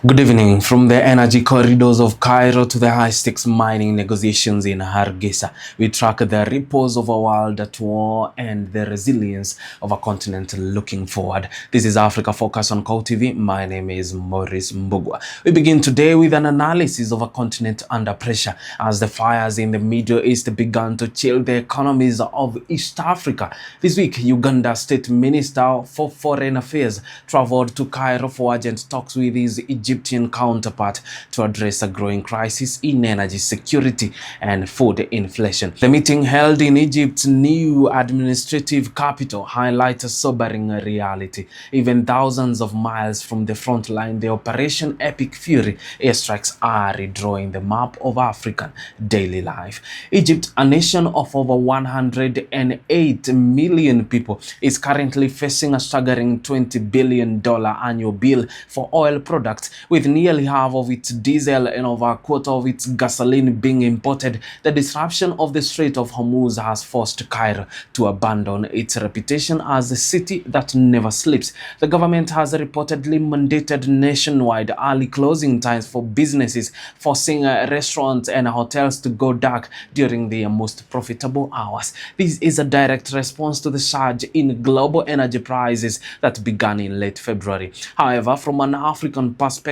Good evening. From the energy corridors of Cairo to the high-stakes mining negotiations in Hargeisa, we track the ripples of a world at war and the resilience of a continent looking forward. This is Africa Focus on KOW TV. My name is Maurice Mbugwa. We begin today with an analysis of a continent under pressure as the fires in the Middle East began to chill the economies of East Africa. This week, Uganda State Minister for Foreign Affairs traveled to Cairo for urgent talks with his Egyptian counterpart to address a growing crisis in energy security and food inflation. The meeting held in Egypt's new administrative capital highlights a sobering reality. Even thousands of miles from the front line, the Operation Epic Fury airstrikes are redrawing the map of African daily life. Egypt, a nation of over 108 million people, is currently facing a staggering $20 billion annual bill for oil products, with nearly half of its diesel and over a quarter of its gasoline being imported. The disruption of the Strait of Hormuz has forced Cairo to abandon its reputation as a city that never sleeps. The government has reportedly mandated nationwide early closing times for businesses, forcing restaurants and hotels to go dark during their most profitable hours. This is a direct response to the surge in global energy prices that began in late February. However, from an African perspective,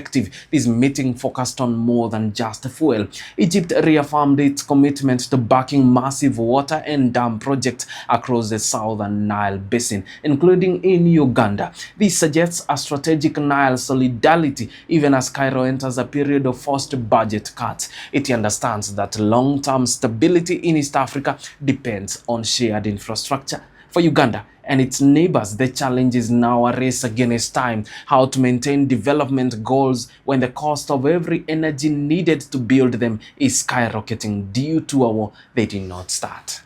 this meeting focused on more than just fuel. Egypt reaffirmed its commitment to backing massive water and dam projects across the southern Nile basin, including in Uganda. This suggests a strategic Nile solidarity even as Cairo enters a period of forced budget cuts. It understands that long-term stability in East Africa depends on shared infrastructure. For Uganda and its neighbors, the challenge is now a race against time. How to maintain development goals when the cost of every energy needed to build them is skyrocketing due to a war they did not start.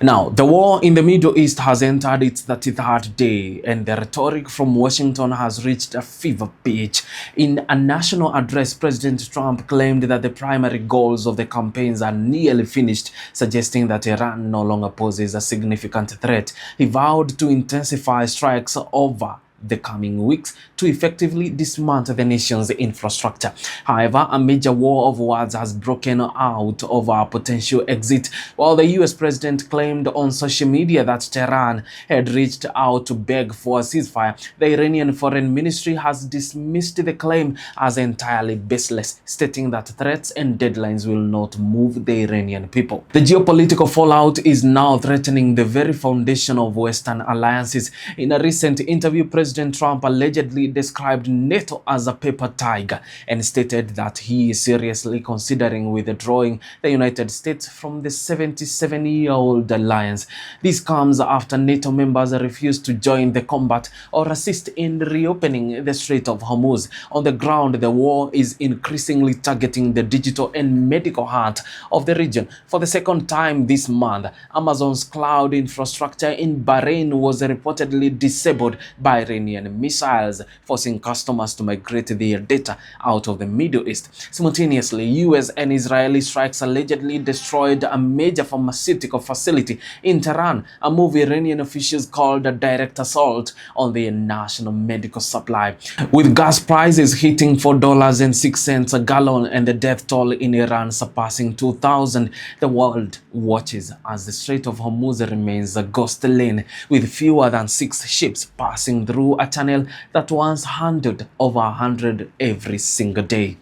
Now, the war in the Middle East has entered its 33rd day, and the rhetoric from Washington has reached a fever pitch. In a national address, President Trump claimed that the primary goals of the campaigns are nearly finished, suggesting that Iran no longer poses a significant threat. He vowed to intensify strikes over the coming weeks to effectively dismantle the nation's infrastructure. However, a major war of words has broken out over a potential exit. While the US president claimed on social media that Tehran had reached out to beg for a ceasefire, the Iranian foreign ministry has dismissed the claim as entirely baseless, stating that threats and deadlines will not move the Iranian people. The geopolitical fallout is now threatening the very foundation of Western alliances. In a recent interview, President Trump allegedly described NATO as a paper tiger and stated that he is seriously considering withdrawing the United States from the 77-year-old alliance. This comes after NATO members refused to join the combat or assist in reopening the Strait of Hormuz. On the ground, the war is increasingly targeting the digital and medical heart of the region. For the second time this month, Amazon's cloud infrastructure in Bahrain was reportedly disabled by Iranian missiles, forcing customers to migrate their data out of the Middle East. Simultaneously, US and Israeli strikes allegedly destroyed a major pharmaceutical facility in Tehran, a move Iranian officials called a direct assault on their national medical supply. With gas prices hitting $4.06 a gallon and the death toll in Iran surpassing 2,000, the world watches as the Strait of Hormuz remains a ghost lane, with fewer than 6 ships passing through a channel that once handled over 100 every single day.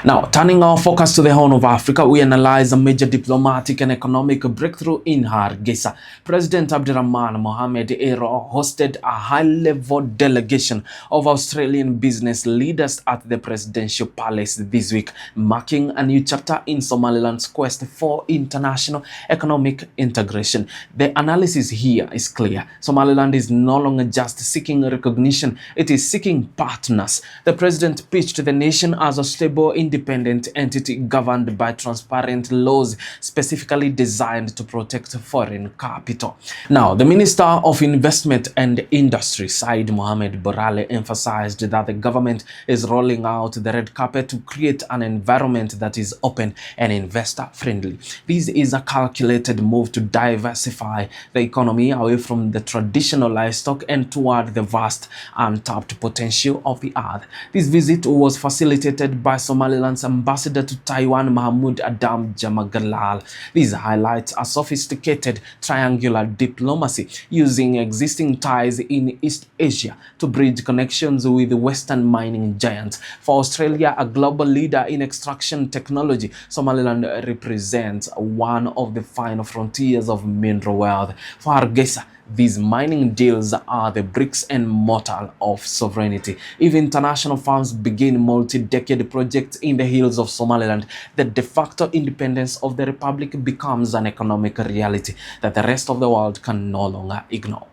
Now, turning our focus to the Horn of Africa, we analyze a major diplomatic and economic breakthrough in Hargeisa. President Abdirahman Mohamed Ero hosted a high-level delegation of Australian business leaders at the presidential palace this week, marking a new chapter in Somaliland's quest for international economic integration. The analysis here is clear. Somaliland is no longer just seeking recognition, it is seeking partners. The president pitched the nation as a stable, independent independent entity governed by transparent laws specifically designed to protect foreign capital. Now, the Minister of Investment and Industry, Said Mohamed Borale, emphasized that the government is rolling out the red carpet to create an environment that is open and investor-friendly. This is a calculated move to diversify the economy away from the traditional livestock and toward the vast untapped potential of the earth. This visit was facilitated by Somaliland's ambassador to Taiwan, Mahmoud Adam Jamagalal. This highlights a sophisticated triangular diplomacy using existing ties in East Asia to bridge connections with Western mining giants. For Australia, a global leader in extraction technology, Somaliland represents one of the final frontiers of mineral wealth. For Hargeisa, these mining deals are the bricks and mortar of sovereignty. If international firms begin multi-decade projects in the hills of Somaliland, the de facto independence of the republic becomes an economic reality that the rest of the world can no longer ignore.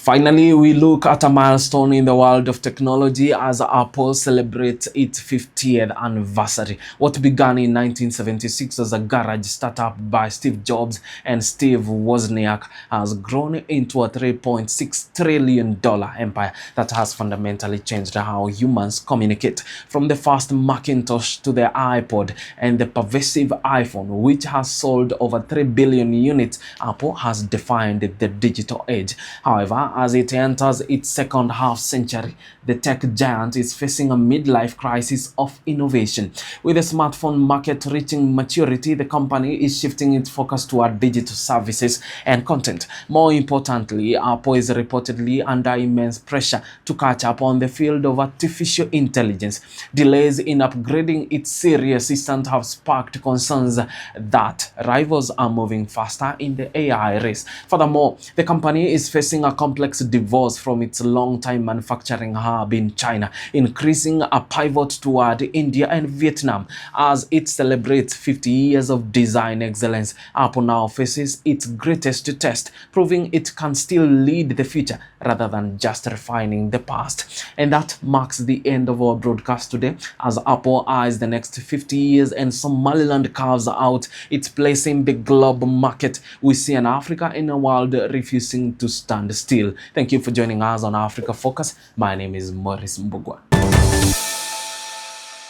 Finally, we look at a milestone in the world of technology as Apple celebrates its 50th anniversary. What began in 1976 as a garage startup by Steve Jobs and Steve Wozniak has grown into a $3.6 trillion empire that has fundamentally changed how humans communicate. From the first Macintosh to the iPod and the pervasive iPhone, which has sold over 3 billion units, Apple has defined the digital age. However, as it enters its second half century, the tech giant is facing a midlife crisis of innovation. With the smartphone market reaching maturity, the company is shifting its focus toward digital services and content. More importantly, Apple is reportedly under immense pressure to catch up on the field of artificial intelligence. Delays in upgrading its Siri assistant have sparked concerns that rivals are moving faster in the AI race. Furthermore, the company is facing a complex divorce from its long-time manufacturing hub in China, increasing a pivot toward India and Vietnam. As it celebrates 50 years of design excellence, Apple now faces its greatest test, proving it can still lead the future rather than just refining the past. And that marks the end of our broadcast today, as Apple eyes the next 50 years and Somaliland carves out its place in the global market. We see an Africa in a world refusing to stand still. Thank you for joining us on Africa Focus. My name is Maurice Mbugwa.